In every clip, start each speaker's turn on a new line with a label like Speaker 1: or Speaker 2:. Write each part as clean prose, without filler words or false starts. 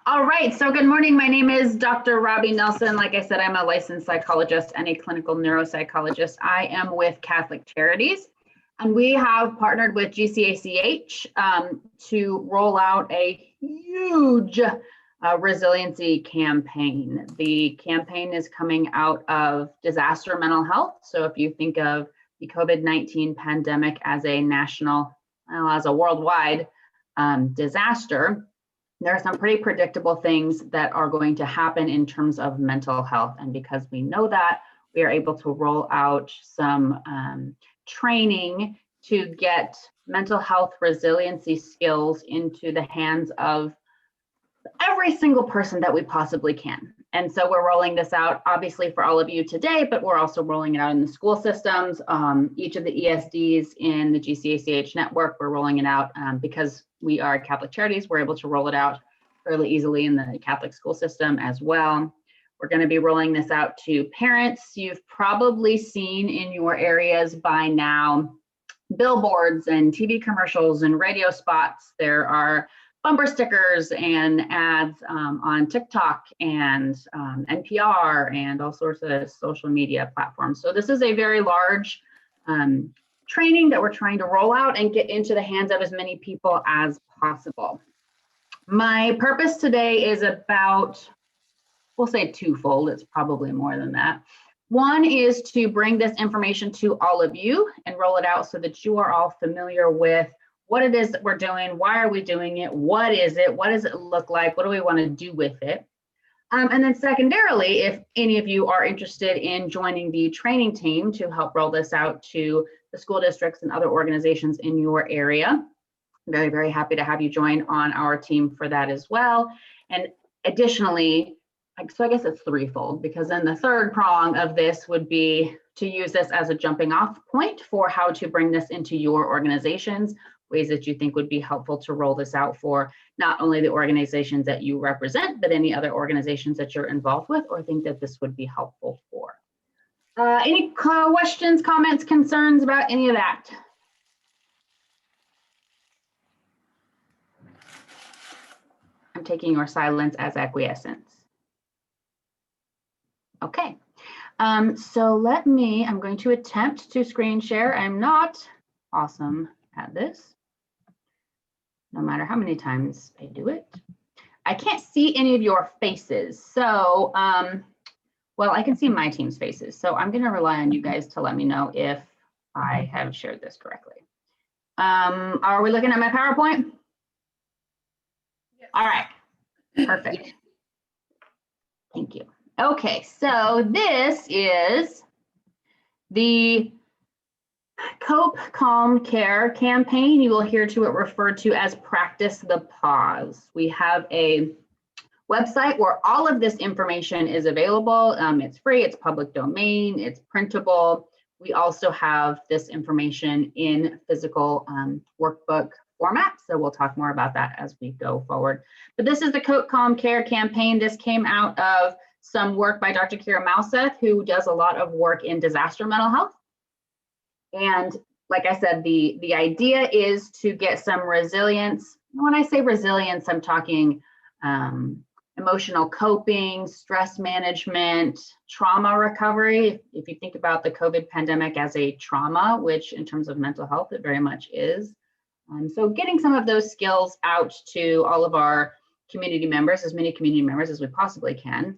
Speaker 1: All right, so good morning. My name is Dr. Robbie Nelson. Like I said, I'm a licensed psychologist and a clinical neuropsychologist. I am with Catholic Charities, and we have partnered with GCACH to roll out a huge resiliency campaign. The campaign is coming out of disaster mental health. So if you think of the COVID-19 pandemic as a national, well, as a worldwide disaster, there are some pretty predictable things that are going to happen in terms of mental health. And because we know that, we are able to roll out some training to get mental health resiliency skills into the hands of every single person that we possibly can. And so we're rolling this out, obviously, for all of you today, but we're also rolling it out in the school systems. Each of the ESDs in the GCACH network, we're rolling it out because we are Catholic Charities. We're able to roll it out fairly easily in the Catholic school system as well. We're going to be rolling this out to parents. You've probably seen in your areas by now billboards and TV commercials and radio spots. There are bumper stickers and ads on TikTok and NPR and all sorts of social media platforms. So this is a very large training that we're trying to roll out and get into the hands of as many people as possible. My purpose today is about, we'll say twofold, it's probably more than that. One is to bring this information to all of you and roll it out so that you are all familiar with what it is that we're doing, why are we doing it, what is it, what does it look like, what do we want to do with it. And then secondarily, if any of you are interested in joining the training team to help roll this out to the school districts and other organizations in your area, I'm very, very happy to have you join on our team for that as well. And additionally, so I guess it's threefold, because then the third prong of this would be to use this as a jumping off point for how to bring this into your organizations, ways that you think would be helpful to roll this out for not only the organizations that you represent, but any other organizations that you're involved with or think that this would be helpful for. Any questions, comments, concerns about any of that? I'm taking your silence as acquiescence. Okay, so I'm going to attempt to screen share. I'm not awesome at this, no matter how many times I do it. I can't see any of your faces. So, well, I can see my team's faces. So I'm gonna rely on you guys to let me know if I have shared this correctly. Are we looking at my PowerPoint? Yes. All right, perfect. Thank you. Okay, so this is the Cope, Calm, Care campaign. You will hear to it referred to as Practice the Pause. We have a website where all of this information is available. It's free, it's public domain, it's printable. We also have this information in physical workbook format, so we'll talk more about that as we go forward. But this is the Cope, Calm, Care campaign. This came out of some work by Dr. Kira Mouseth, who does a lot of work in disaster mental health. And like I said, the idea is to get some resilience. When I say resilience, I'm talking emotional coping, stress management, trauma recovery. If you think about the COVID pandemic as a trauma, which in terms of mental health, it very much is. So getting some of those skills out to all of our community members, as many community members as we possibly can,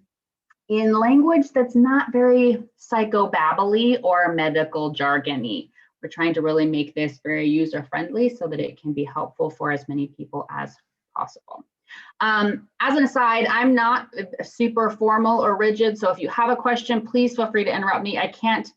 Speaker 1: in language that's not very psychobabbly or medical jargony. We're trying to really make this very user-friendly so that it can be helpful for as many people as possible. As an aside, I'm not super formal or rigid, so if you have a question, please feel free to interrupt me. I can't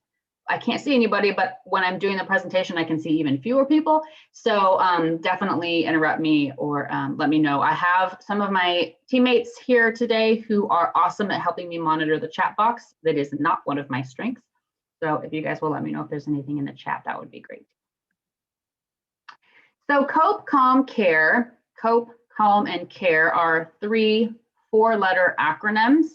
Speaker 1: see anybody, but when I'm doing the presentation, I can see even fewer people. So definitely interrupt me or let me know. I have some of my teammates here today who are awesome at helping me monitor the chat box. That is not one of my strengths. So if you guys will let me know if there's anything in the chat, that would be great. So Cope, Calm, Care. Cope, Calm, and Care are 3 4-letter acronyms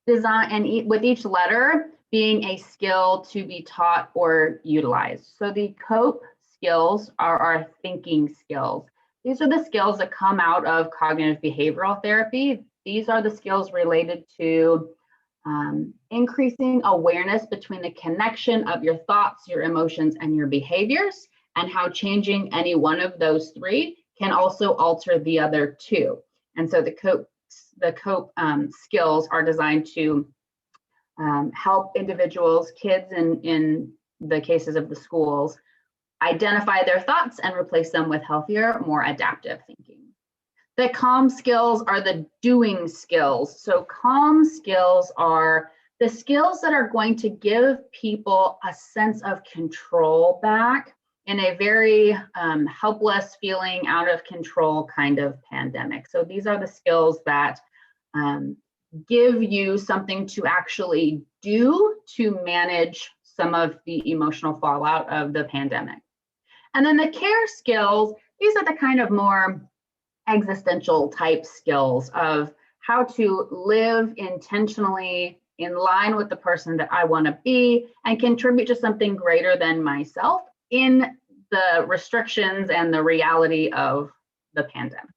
Speaker 1: designed, and with each letter being a skill to be taught or utilized. So the COPE skills are our thinking skills. These are the skills that come out of cognitive behavioral therapy. These are the skills related to increasing awareness between the connection of your thoughts, your emotions, and your behaviors, and how changing any one of those three can also alter the other two. And so the COPE skills are designed to help individuals, kids in the cases of the schools, identify their thoughts and replace them with healthier, more adaptive thinking. The CALM skills are the doing skills. So CALM skills are the skills that are going to give people a sense of control back in a very helpless, feeling out of control kind of pandemic. So these are the skills that give you something to actually do to manage some of the emotional fallout of the pandemic. And then the care skills, these are the kind of more existential type skills of how to live intentionally in line with the person that I want to be and contribute to something greater than myself in the restrictions and the reality of the pandemic.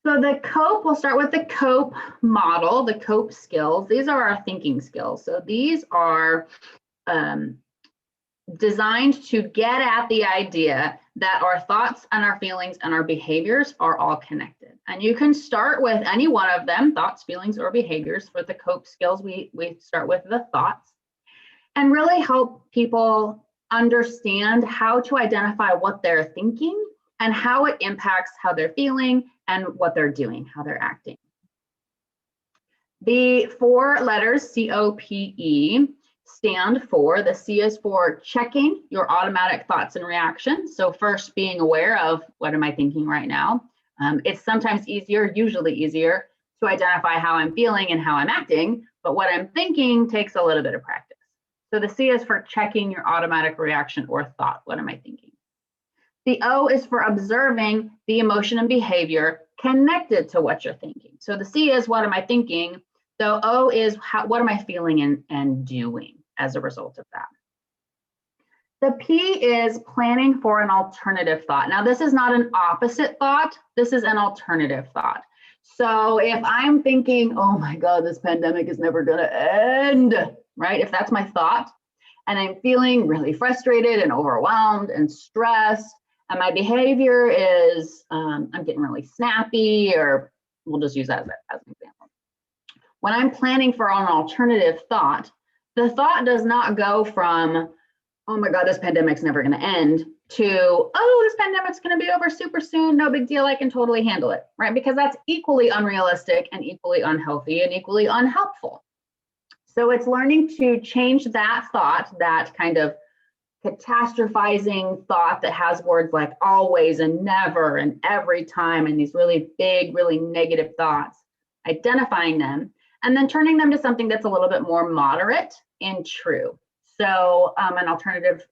Speaker 1: So the COPE, we'll start with the COPE model, the COPE skills. These are our thinking skills. So these are designed to get at the idea that our thoughts and our feelings and our behaviors are all connected. And you can start with any one of them, thoughts, feelings, or behaviors. For the COPE skills, we start with the thoughts and really help people understand how to identify what they're thinking and how it impacts how they're feeling and what they're doing, how they're acting. The 4 letters, COPE, stand for, the C is for checking your automatic thoughts and reactions. So first, being aware of what am I thinking right now. It's sometimes easier, usually easier, to identify how I'm feeling and how I'm acting, but what I'm thinking takes a little bit of practice. So the C is for checking your automatic reaction or thought. What am I thinking? The O is for observing the emotion and behavior connected to what you're thinking. So the C is what am I thinking? The O is what am I feeling and doing as a result of that. The P is planning for an alternative thought. Now, this is not an opposite thought. This is an alternative thought. So if I'm thinking, oh my God, this pandemic is never going to end, right? If that's my thought, and I'm feeling really frustrated and overwhelmed and stressed, and my behavior is I'm getting really snappy, or we'll just use that as an example. When I'm planning for an alternative thought, the thought does not go from, oh my God, this pandemic's never going to end, to, oh, this pandemic's going to be over super soon, no big deal, I can totally handle it, right? Because that's equally unrealistic and equally unhealthy and equally unhelpful. So it's learning to change that thought, that kind of catastrophizing thought that has words like always and never and every time, and these really big, really negative thoughts, identifying them, and then turning them to something that's a little bit more moderate and true. So an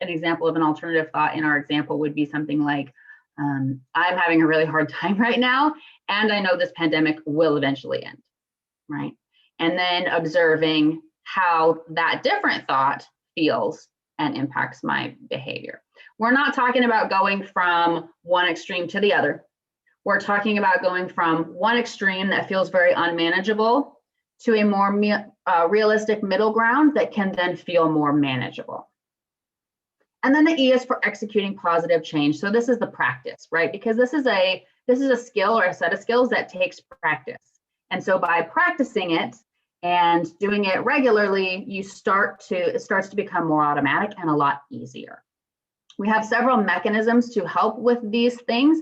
Speaker 1: example of an alternative thought in our example would be something like, I'm having a really hard time right now, and I know this pandemic will eventually end, right? And then observing how that different thought feels and impacts my behavior. We're not talking about going from one extreme to the other. We're talking about going from one extreme that feels very unmanageable to a more realistic middle ground that can then feel more manageable. And then the E is for executing positive change. So this is the practice, right? Because this is a skill or a set of skills that takes practice. And so by practicing it and doing it regularly, it starts to become more automatic and a lot easier. We have several mechanisms to help with these things,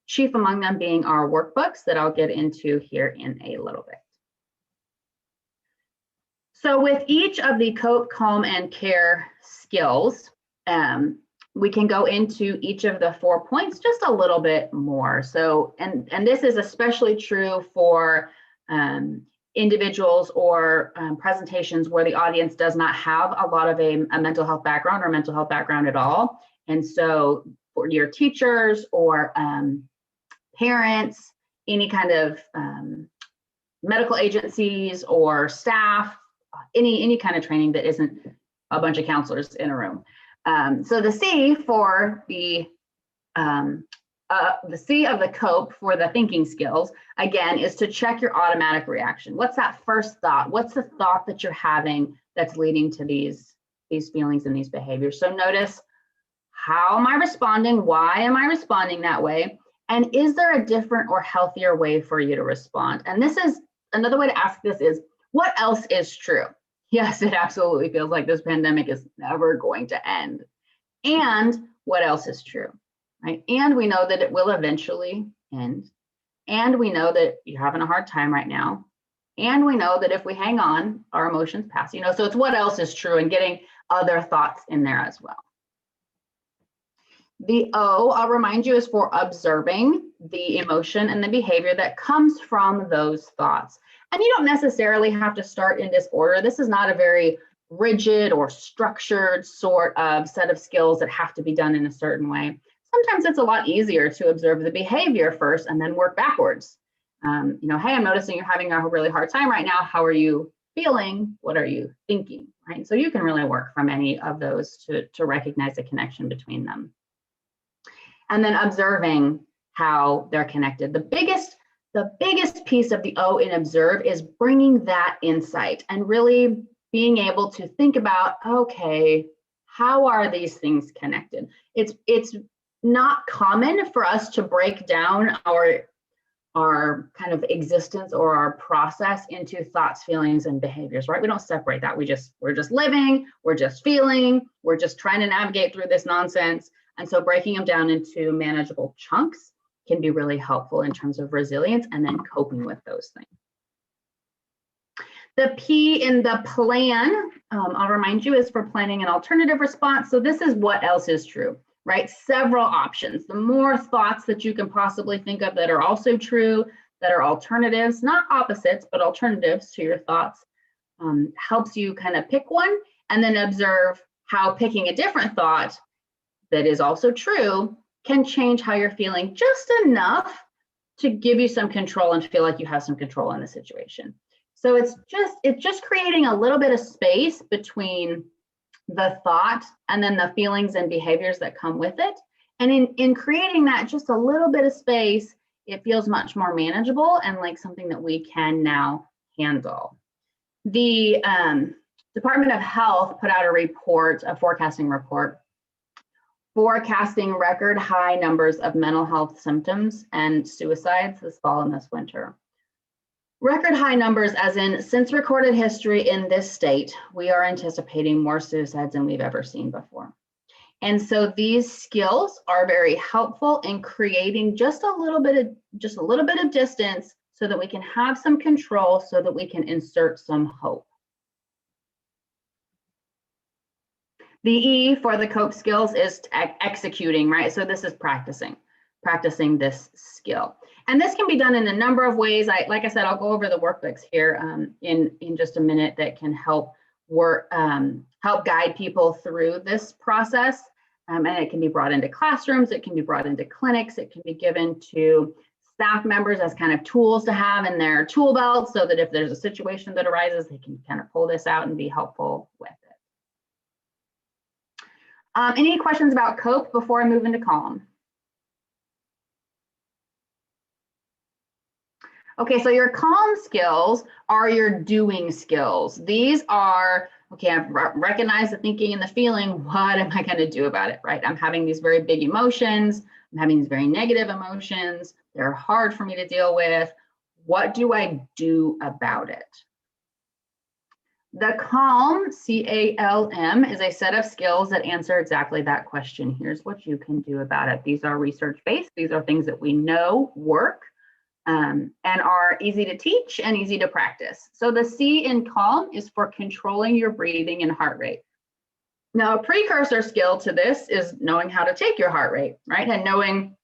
Speaker 1: chief among them being our workbooks that I'll get into here in a little bit. So with each of the COPE, CALM, and CARE skills, we can go into each of the 4 points just a little bit more. So, and this is especially true for individuals or presentations where the audience does not have a lot of a mental health background or mental health background at all. And so for your teachers or parents, any kind of medical agencies or staff, any kind of training that isn't a bunch of counselors in a room. So the C for the the C of the COPE for the thinking skills, again, is to check your automatic reaction. What's that first thought? What's the thought that you're having that's leading to these feelings and these behaviors? So notice, how am I responding? Why am I responding that way? And is there a different or healthier way for you to respond? And this is another way to ask this is, what else is true? Yes, it absolutely feels like this pandemic is never going to end. And what else is true, right? And we know that it will eventually end. And we know that you're having a hard time right now. And we know that if we hang on, our emotions pass, so it's what else is true and getting other thoughts in there as well. The O, I'll remind you, is for observing the emotion and the behavior that comes from those thoughts. And you don't necessarily have to start in this order. This is not a very rigid or structured sort of set of skills that have to be done in a certain way. Sometimes it's a lot easier to observe the behavior first and then work backwards. Hey, I'm noticing you're having a really hard time right now. How are you feeling? What are you thinking? Right? So you can really work from any of those to recognize the connection between them. And then observing how they're connected. The biggest piece of the O in observe is bringing that insight and really being able to think about, okay, how are these things connected? It's not common for us to break down our kind of existence or our process into thoughts, feelings, and behaviors, right? We don't separate that. We're just living, we're just feeling, we're just trying to navigate through this nonsense. And so breaking them down into manageable chunks can be really helpful in terms of resilience and then coping with those things. The P in the plan, I'll remind you, is for planning an alternative response. So this is what else is true, right? Several options. The more thoughts that you can possibly think of that are also true, that are alternatives, not opposites, but alternatives to your thoughts, helps you kind of pick one and then observe how picking a different thought that is also true can change how you're feeling just enough to give you some control and feel like you have some control in the situation. So it's just creating a little bit of space between the thought and then the feelings and behaviors that come with it. And in creating that just a little bit of space, it feels much more manageable and like something that we can now handle. The Department of Health put out a forecasting report, forecasting record high numbers of mental health symptoms and suicides this fall and this winter. Record high numbers as in, since recorded history in this state, we are anticipating more suicides than we've ever seen before. And so these skills are very helpful in creating just a little bit of distance so that we can have some control, so that we can insert some hope. The E for the COPE skills is executing, right? So this is practicing this skill. And this can be done in a number of ways. Like I said, I'll go over the workbooks here in just a minute that can help guide people through this process. And it can be brought into classrooms, it can be brought into clinics, it can be given to staff members as kind of tools to have in their tool belt so that if there's a situation that arises, they can kind of pull this out and be helpful with it. Any questions about COPE before I move into CALM? Okay, so your CALM skills are your doing skills. These are, okay, I've recognized the thinking and the feeling. What am I going to do about it, right? I'm having these very big emotions. I'm having these very negative emotions. They're hard for me to deal with. What do I do about it? The CALM, C-A-L-M, is a set of skills that answer exactly that question. Here's what you can do about it. These are research-based. These are things that we know work and are easy to teach and easy to practice. So the C in CALM is for controlling your breathing and heart rate. Now, a precursor skill to this is knowing how to take your heart rate, right? And knowing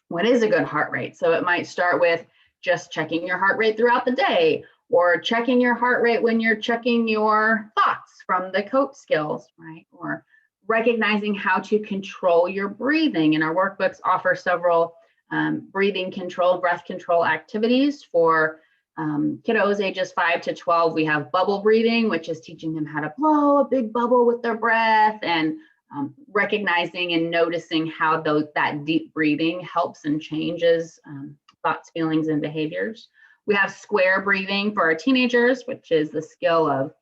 Speaker 1: what is a good heart rate. So it might start with just checking your heart rate throughout the day, or checking your heart rate when you're checking your thoughts from the COPE skills, right? Or recognizing how to control your breathing. And our workbooks offer several breathing control, breath control activities for kiddos ages 5 to 12. We have bubble breathing, which is teaching them how to blow a big bubble with their breath, and recognizing and noticing how that deep breathing helps and changes thoughts, feelings, and behaviors. We have square breathing for our teenagers, which is the skill of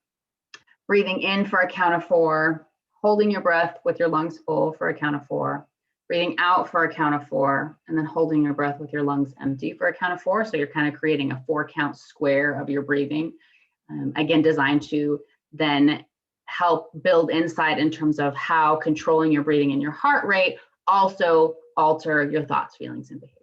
Speaker 1: breathing in for a count of 4, holding your breath with your lungs full for a count of 4, breathing out for a count of 4, and then holding your breath with your lungs empty for a count of 4. So you're kind of creating a 4-count square of your breathing, again, designed to then help build insight in terms of how controlling your breathing and your heart rate also alter your thoughts, feelings, and behaviors.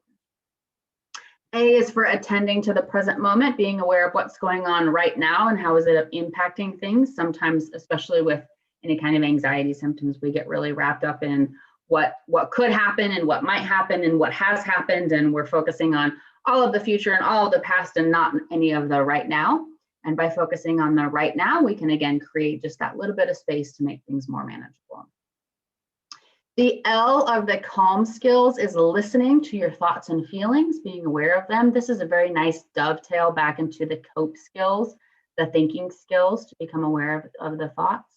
Speaker 1: A is for attending to the present moment, being aware of what's going on right now and how is it impacting things. Sometimes, especially with any kind of anxiety symptoms, we get really wrapped up in what could happen and what might happen and what has happened, and we're focusing on all of the future and all of the past and not any of the right now. And by focusing on the right now, we can again create just that little bit of space to make things more manageable. The L of the calm skills is listening to your thoughts and feelings, being aware of them. This is a very nice dovetail back into the cope skills, the thinking skills, to become aware of the thoughts.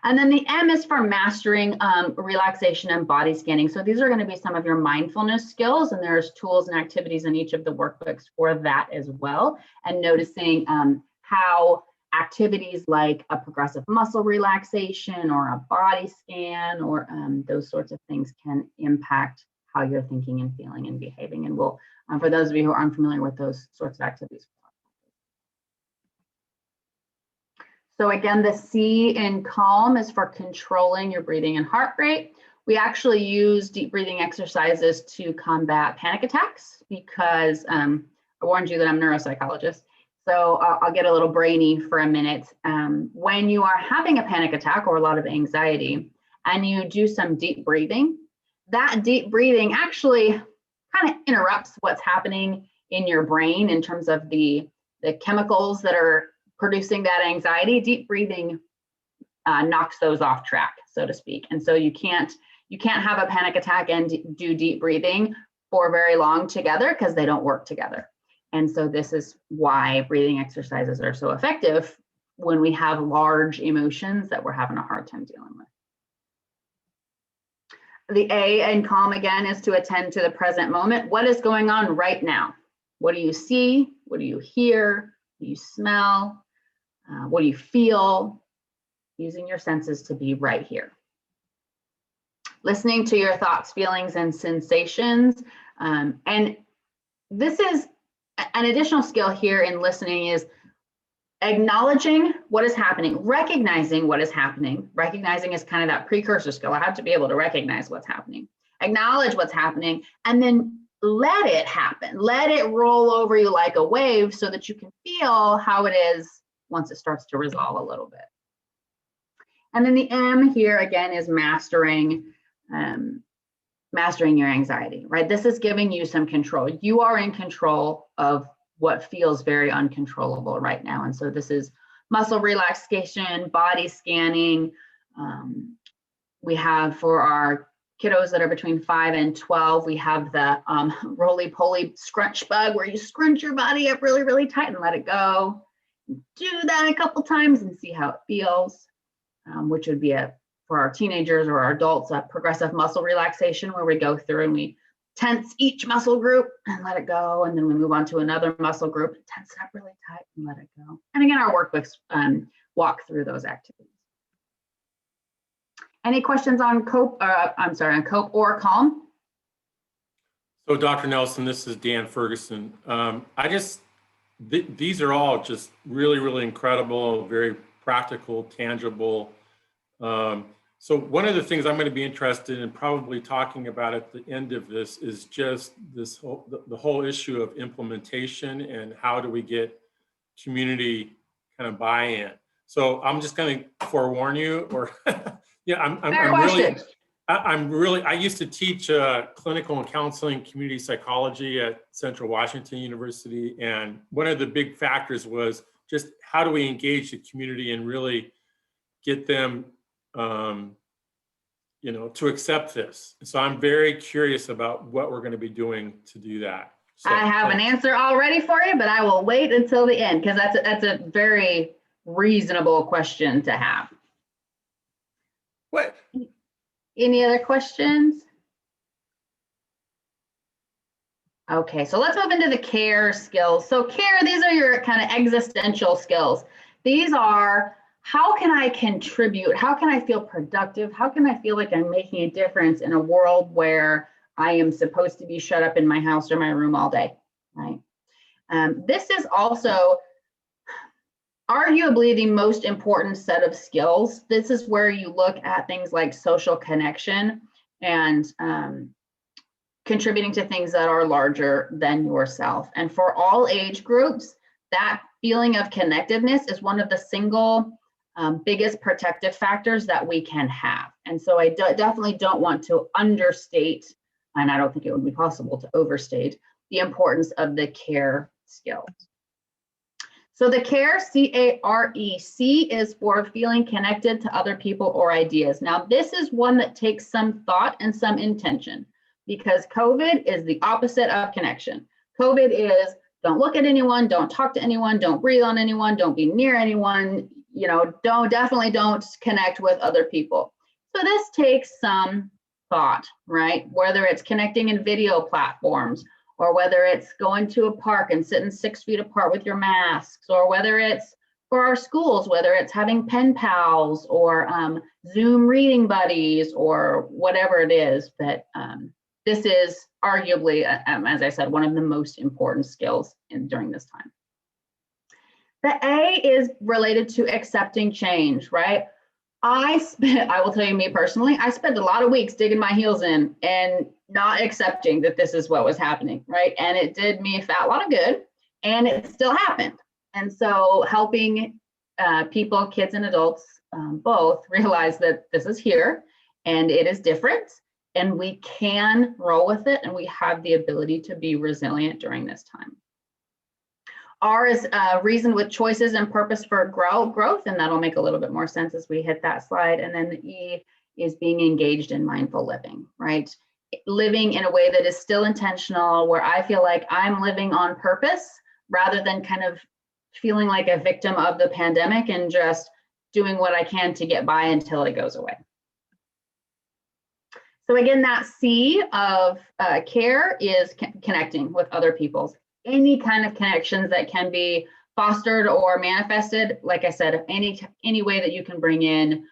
Speaker 1: And then the M is for mastering relaxation and body scanning. So these are going to be some of your mindfulness skills, and there's tools and activities in each of the workbooks for that as well. And noticing how activities like a progressive muscle relaxation or a body scan or those sorts of things can impact how you're thinking and feeling and behaving. And we'll, for those of you who are unfamiliar with those sorts of activities. So again, the C in calm is for controlling your breathing and heart rate. We actually use deep breathing exercises to combat panic attacks because I warned you that I'm a neuropsychologist. So I'll get a little brainy for a minute. When you are having a panic attack or a lot of anxiety and you do some deep breathing, that deep breathing actually kind of interrupts what's happening in your brain in terms of the chemicals that are producing that anxiety. Deep breathing knocks those off track, so to speak. And so you can't have a panic attack and do deep breathing for very long together because they don't work together. And so this is why breathing exercises are so effective when we have large emotions that we're having a hard time dealing with. The A in calm again is to attend to the present moment. What is going on right now? What do you see? What do you hear? What do you smell? What do you feel? Using your senses to be right here. Listening to your thoughts, feelings, and sensations. And this is an additional skill here in listening is acknowledging what is happening, recognizing what is happening. Recognizing is kind of that precursor skill. I have to be able to recognize what's happening, acknowledge what's happening, and then let it happen. Let it roll over you like a wave so that you can feel how it is once it starts to resolve a little bit. And then the M here again is mastering your anxiety, right? This is giving you some control. You are in control of what feels very uncontrollable right now. And so this is muscle relaxation, body scanning. We have for our kiddos that are between 5 and 12, we have the roly-poly scrunch bug where you scrunch your body up really, really tight and let it go. Do that a couple times and see how it feels, which would be for our teenagers or our adults, a progressive muscle relaxation where we go through and we tense each muscle group and let it go. And then we move on to another muscle group, tense it up really tight and let it go. And again, our workbooks walk through those activities. Any questions on cope, on cope or calm?
Speaker 2: So Dr. Nelson, this is Dan Ferguson. These are all just really, really incredible, very practical, tangible. So one of the things I'm going to be interested in probably talking about at the end of this is just the whole issue of implementation and how do we get community kind of buy-in. So I'm just going to forewarn you, or yeah, I used to teach clinical and counseling community psychology at Central Washington University. And one of the big factors was just how do we engage the community and really get them, to accept this. So I'm very curious about what we're going to be doing to do that. So,
Speaker 1: I have an answer already for you, but I will wait until the end because that's a very reasonable question to have.
Speaker 2: What?
Speaker 1: Any other questions? Okay, so let's move into the care skills. So care, these are your kind of existential skills. These are, how can I contribute? How can I feel productive? How can I feel like I'm making a difference in a world where I am supposed to be shut up in my house or my room all day, right? This is also arguably the most important set of skills. This is where you look at things like social connection and contributing to things that are larger than yourself. And for all age groups, that feeling of connectedness is one of the single biggest protective factors that we can have. And so I definitely don't want to understate, and I don't think it would be possible to overstate, the importance of the care skills. So the care, C-A-R-E, C is for feeling connected to other people or ideas. Now, this is one that takes some thought and some intention, because COVID is the opposite of connection. COVID is don't look at anyone, don't talk to anyone, don't breathe on anyone, don't be near anyone, you know, definitely don't connect with other people. So this takes some thought, right? Whether it's connecting in video platforms, or whether it's going to a park and sitting 6 feet apart with your masks, or whether it's for our schools, whether it's having pen pals or Zoom reading buddies or whatever it is, that this is arguably, as I said, one of the most important skills during this time. The A is related to accepting change, right? I will tell you, me personally, I spent a lot of weeks digging my heels in and not accepting that this is what was happening, right? And it did me a fat lot of good, and it still happened. And so helping people, kids and adults, both realize that this is here and it is different, and we can roll with it, and we have the ability to be resilient during this time. R is reason with choices and purpose for growth, and that'll make a little bit more sense as we hit that slide. And then the E is being engaged in mindful living, right? Living in a way that is still intentional, where I feel like I'm living on purpose rather than kind of feeling like a victim of the pandemic and just doing what I can to get by until it goes away. So again, that C of care is connecting with other people. Any kind of connections that can be fostered or manifested, like I said, any way that you can bring in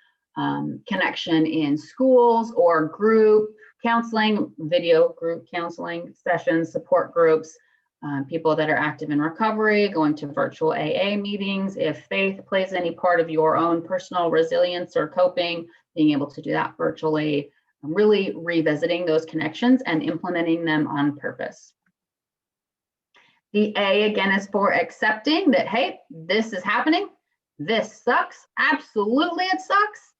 Speaker 1: connection in schools or group counseling, video group counseling sessions, support groups, people that are active in recovery, going to virtual AA meetings. If faith plays any part of your own personal resilience or coping, being able to do that virtually, really revisiting those connections and implementing them on purpose. The A again is for accepting that, hey, this is happening. This sucks. Absolutely, it sucks.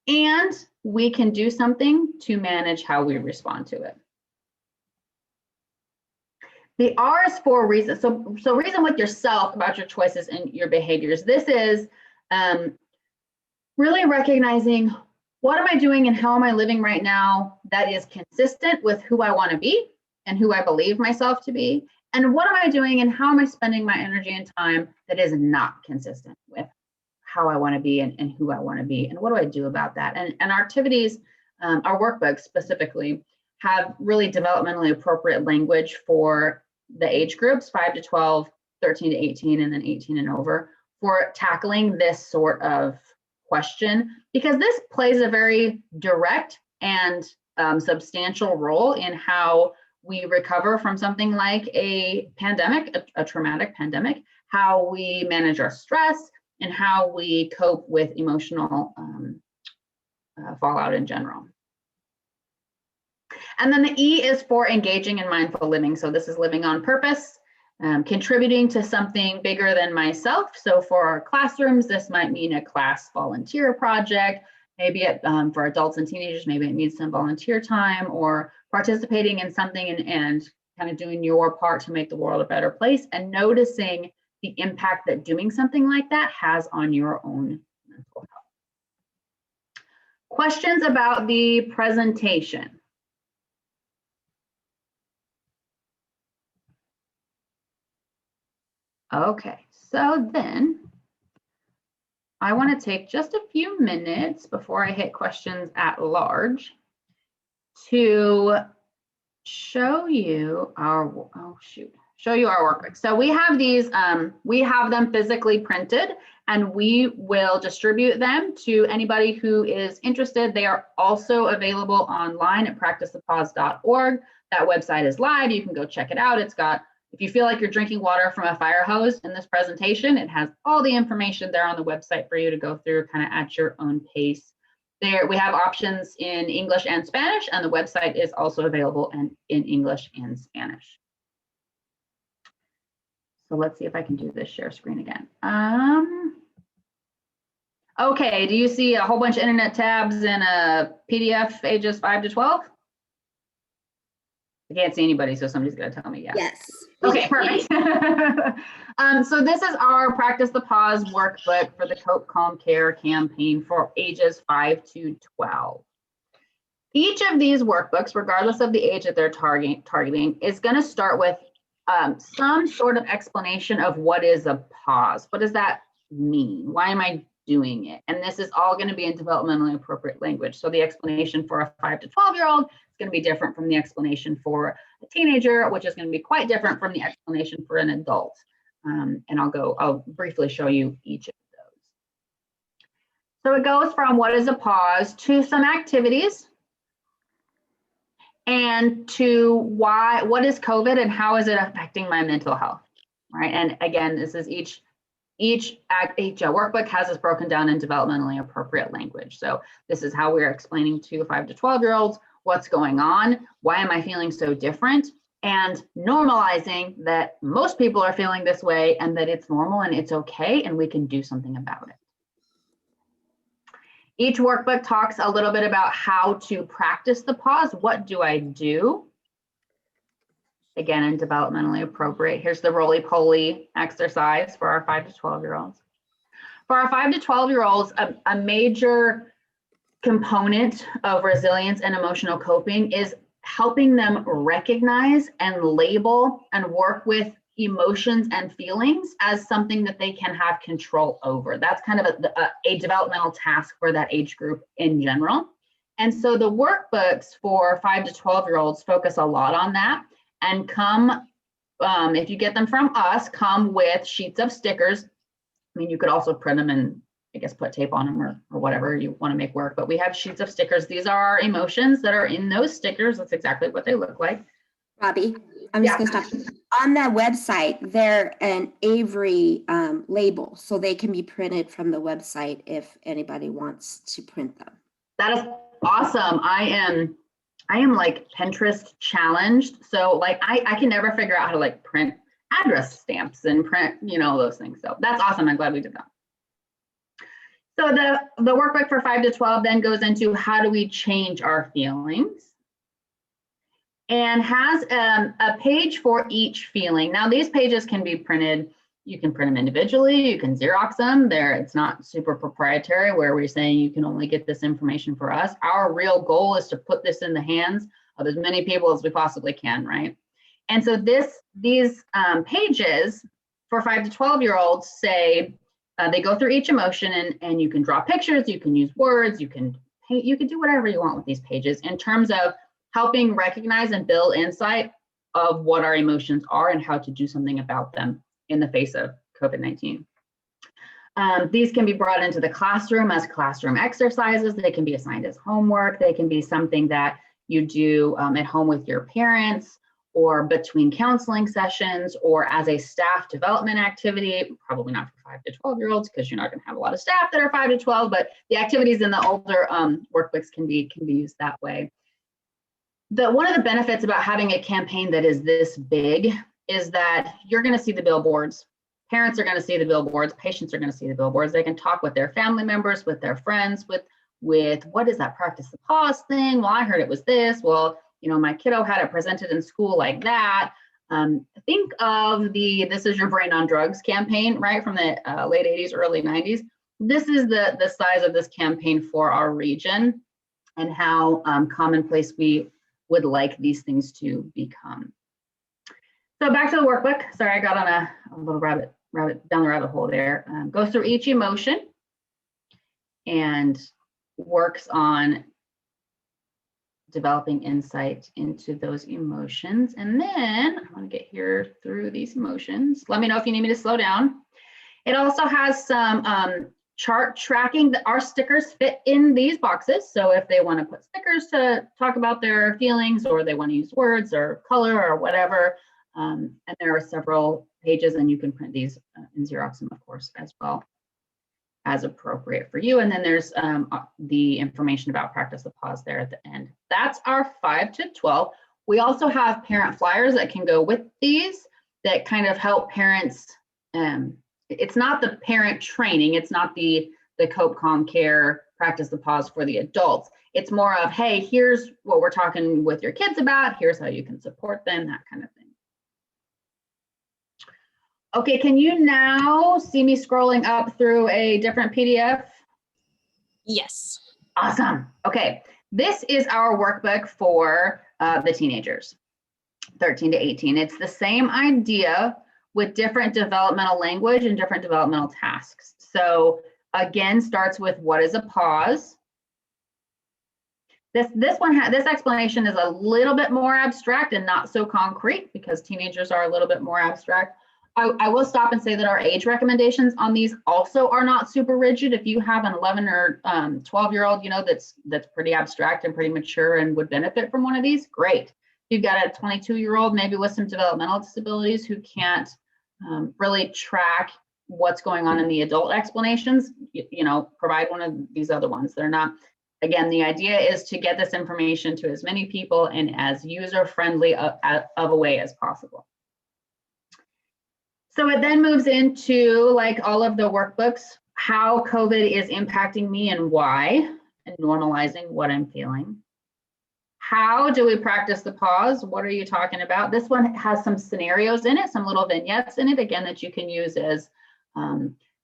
Speaker 1: And we can do something to manage how we respond to it. The R is for reason. So reason with yourself about your choices and your behaviors. This is really recognizing, what am I doing and how am I living right now that is consistent with who I want to be and who I believe myself to be? And what am I doing and how am I spending my energy and time that is not consistent with how I want to be and who I want to be? And what do I do about that? And our activities, our workbooks specifically, have really developmentally appropriate language for the age groups, 5 to 12, 13 to 18, and then 18 and over, for tackling this sort of question, because this plays a very direct and substantial role in how we recover from something like a pandemic, a traumatic pandemic, how we manage our stress, and how we cope with emotional fallout in general. And then the E is for engaging in mindful living. So this is living on purpose, contributing to something bigger than myself. So for our classrooms, this might mean a class volunteer project. Maybe for adults and teenagers, maybe it needs some volunteer time, or participating in something and kind of doing your part to make the world a better place, and noticing the impact that doing something like that has on your own mental health. Questions about the presentation? Okay, so then I want to take just a few minutes before I hit questions at large to show you our, show you our workbook. So we have these, we have them physically printed, and we will distribute them to anybody who is interested. They are also available online at practicethepause.org. That website is live. You can go check it out. It's got, if you feel like you're drinking water from a fire hose in this presentation, it has all the information there on the website for you to go through kind of at your own pace. There, we have options in English and Spanish, and the website is also available in English and Spanish. So let's see if I can do this share screen again. Okay, do you see a whole bunch of internet tabs in a PDF ages 5 to 12? I can't see anybody, so somebody's gonna tell me yes.
Speaker 3: Yes.
Speaker 1: Okay, perfect. So this is our Practice the Pause workbook for the Cope Calm Care campaign for ages 5 to 12. Each of these workbooks, regardless of the age that they're targeting, is going to start with some sort of explanation of what is a pause. What does that mean? Why am I doing it? And this is all going to be in developmentally appropriate language. So the explanation for a 5 to 12-year-old is going to be different from the explanation for a teenager, which is going to be quite different from the explanation for an adult. And I'll briefly show you each of those. So it goes from what is a pause to some activities, and to what is COVID and how is it affecting my mental health, right? And again, this is each workbook has this broken down in developmentally appropriate language. So this is how we're explaining to 5 to 12-year-olds what's going on, why am I feeling so different, and normalizing that most people are feeling this way and that it's normal and it's okay and we can do something about it. Each workbook talks a little bit about how to practice the pause. What do I do? Again, in developmentally appropriate. Here's the Roly-Poly exercise for our 5 to 12-year-olds. For our 5 to 12-year-olds, a major component of resilience and emotional coping is helping them recognize and label and work with emotions and feelings as something that they can have control over. That's kind of a developmental task for that age group in general. And so the workbooks for 5 to 12-year-olds focus a lot on that, and come, if you get them from us, come with sheets of stickers. I mean, you could also print them and I guess put tape on them or whatever you want to make work, but we have sheets of stickers. These are our emotions that are in those stickers. That's exactly what they look like.
Speaker 3: Robbie, I'm just going to stop. On that website, they're an Avery label, so they can be printed from the website if anybody wants to print them.
Speaker 1: That is awesome. I am like Pinterest challenged. So like I can never figure out how to like print address stamps and print, those things. So that's awesome. I'm glad we did that. So the workbook for 5 to 12 then goes into how do we change our feelings, and has a page for each feeling. Now these pages can be printed. You can print them individually. You can Xerox them. It's not super proprietary where we're saying you can only get this information for us. Our real goal is to put this in the hands of as many people as we possibly can, right? And so these pages for 5 to 12-year-olds say, they go through each emotion, and you can draw pictures, you can use words, you can paint, you can do whatever you want with these pages in terms of helping recognize and build insight of what our emotions are and how to do something about them in the face of COVID-19. These can be brought into the classroom as classroom exercises. They can be assigned as homework. They can be something that you do at home with your parents, or between counseling sessions, or as a staff development activity. Probably not for 5 to 12-year-olds because you're not going to have a lot of staff that are 5 to 12, but the activities in the older workbooks can be used that way. One of the benefits about having a campaign that is this big is that you're going to see the billboards. Parents are going to see the billboards. Patients are going to see the billboards. They can talk with their family members, with their friends, with what is that practice the pause thing? Well, I heard it was this. Well, my kiddo had it presented in school like that. Think of the This Is Your Brain on Drugs campaign, right, from the late 80s, early 90s. This is the size of this campaign for our region and how commonplace we would like these things to become. So back to the workbook. Sorry, I got on a little rabbit down the rabbit hole there. Go through each emotion. and works on developing insight into those emotions. And then I want to get here through these emotions. Let me know if you need me to slow down. It also has some chart tracking. That our stickers fit in these boxes. So if they want to put stickers to talk about their feelings, or they want to use words or color or whatever, and there are several pages, and you can print these and Xerox them, of course, as well, as appropriate for you. And then there's the information about practice the pause there at the end. That's our 5 to 12. We also have parent flyers that can go with these that kind of help parents. It's not the parent training. It's not the Cope, Calm, Care, practice the pause for the adults. It's more of, hey, here's what we're talking with your kids about. Here's how you can support them, that kind of thing. Okay, can you now see me scrolling up through a different PDF?
Speaker 4: Yes.
Speaker 1: Awesome. Okay, this is our workbook for the teenagers, 13 to 18. It's the same idea with different developmental language and different developmental tasks. So again, starts with what is a pause. This explanation is a little bit more abstract and not so concrete because teenagers are a little bit more abstract. I will stop and say that our age recommendations on these also are not super rigid. If you have an 11 or 12-year-old, that's pretty abstract and pretty mature and would benefit from one of these, great. If you've got a 22-year-old, maybe with some developmental disabilities who can't really track what's going on in the adult explanations, provide one of these other ones. They're not, again, the idea is to get this information to as many people in as user-friendly of a way as possible. So it then moves into, like all of the workbooks, how COVID is impacting me and why, and normalizing what I'm feeling. How do we practice the pause? What are you talking about? This one has some scenarios in it, some little vignettes in it, again, that you can use as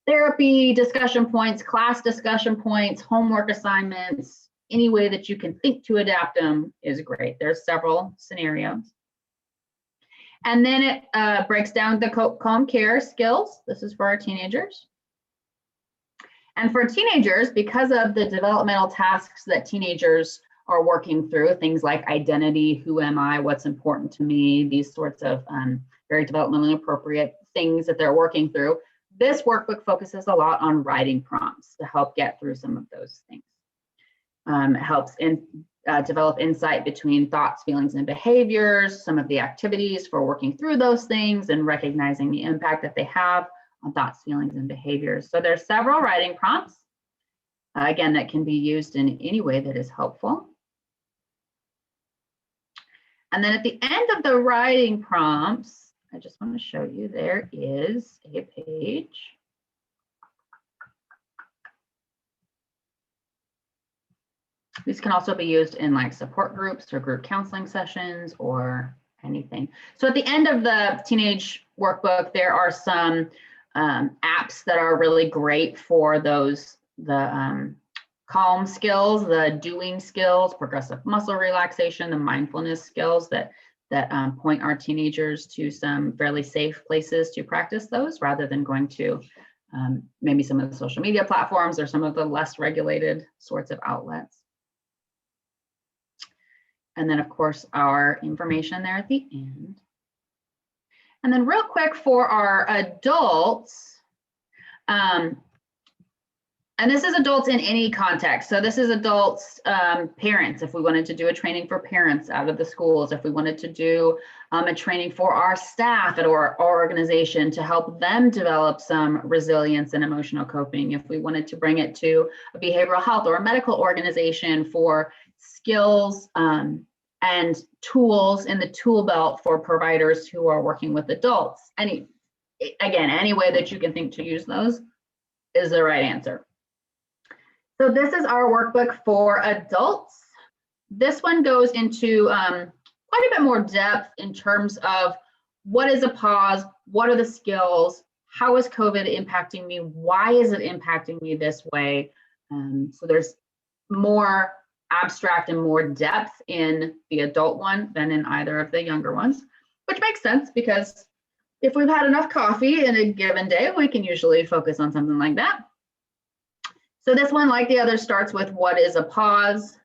Speaker 1: therapy discussion points, class discussion points, homework assignments, any way that you can think to adapt them is great. There's several scenarios. And then it breaks down the Cope, Calm, Care skills. This is for our teenagers. And for teenagers, because of the developmental tasks that teenagers are working through, things like identity, who am I, what's important to me, these sorts of very developmentally appropriate things that they're working through, this workbook focuses a lot on writing prompts to help get through some of those things. It helps develop insight between thoughts, feelings, and behaviors, some of the activities for working through those things and recognizing the impact that they have on thoughts, feelings, and behaviors. So there's several writing prompts, again, that can be used in any way that is helpful. And then at the end of the writing prompts, I just want to show you, there is a page. These can also be used in like support groups or group counseling sessions or anything. So at the end of the teenage workbook, there are some apps that are really great for those, the calm skills, the doing skills, progressive muscle relaxation, the mindfulness skills that point our teenagers to some fairly safe places to practice those rather than going to maybe some of the social media platforms or some of the less regulated sorts of outlets. And then, of course, our information there at the end. And then real quick for our adults, and this is adults in any context. So this is adults, parents, if we wanted to do a training for parents out of the schools, if we wanted to do a training for our staff at our organization to help them develop some resilience and emotional coping, if we wanted to bring it to a behavioral health or a medical organization for skills and tools in the tool belt for providers who are working with adults. Any way that you can think to use those is the right answer. So this is our workbook for adults. This one goes into quite a bit more depth in terms of what is a pause, what are the skills, how is COVID impacting me, why is it impacting me this way? So there's more abstract and more depth in the adult one than in either of the younger ones, which makes sense because if we've had enough coffee in a given day, we can usually focus on something like that. So this one, like the other, starts with what is a pause?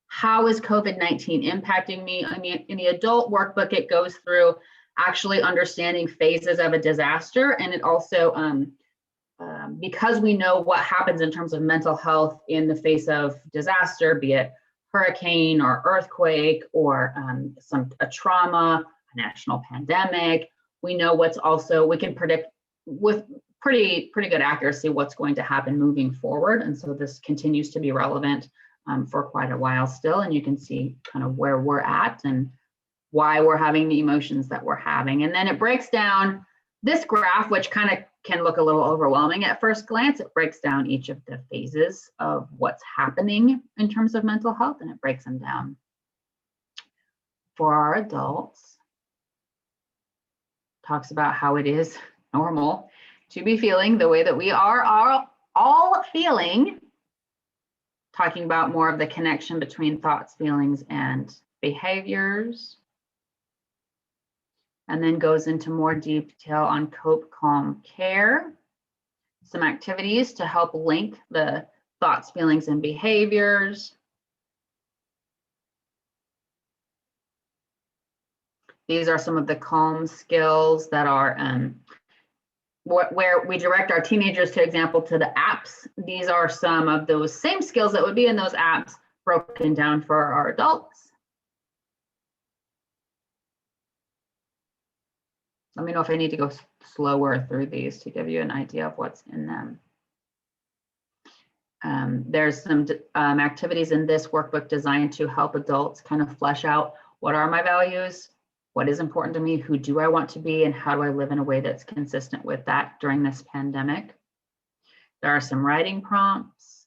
Speaker 1: How is COVID-19 impacting me? I mean, in the adult workbook, it goes through actually understanding phases of a disaster. And it also, because we know what happens in terms of mental health in the face of disaster, be it hurricane or earthquake or a trauma, a national pandemic, we know what's also, we can predict with pretty good accuracy what's going to happen moving forward. And so this continues to be relevant for quite a while still. And you can see kind of where we're at and why we're having the emotions that we're having. And then it breaks down this graph, which kind of can look a little overwhelming at first glance. It breaks down each of the phases of what's happening in terms of mental health, and it breaks them down. For our adults, talks about how it is normal to be feeling the way that we are all feeling, talking about more of the connection between thoughts, feelings, and behaviors. And then goes into more detail on cope, calm, care, some activities to help link the thoughts, feelings, and behaviors. These are some of the calm skills that are where we direct our teenagers, to example, to the apps. These are some of those same skills that would be in those apps broken down for our adults. Let me know if I need to go slower through these to give you an idea of what's in them. There's some activities in this workbook designed to help adults kind of flesh out what are my values, what is important to me, who do I want to be, and how do I live in a way that's consistent with that during this pandemic. There are some writing prompts,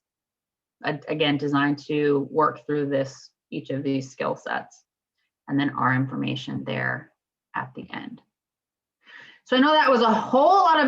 Speaker 1: again, designed to work through each of these skill sets, and then our information there at the end. So I know that was a whole lot of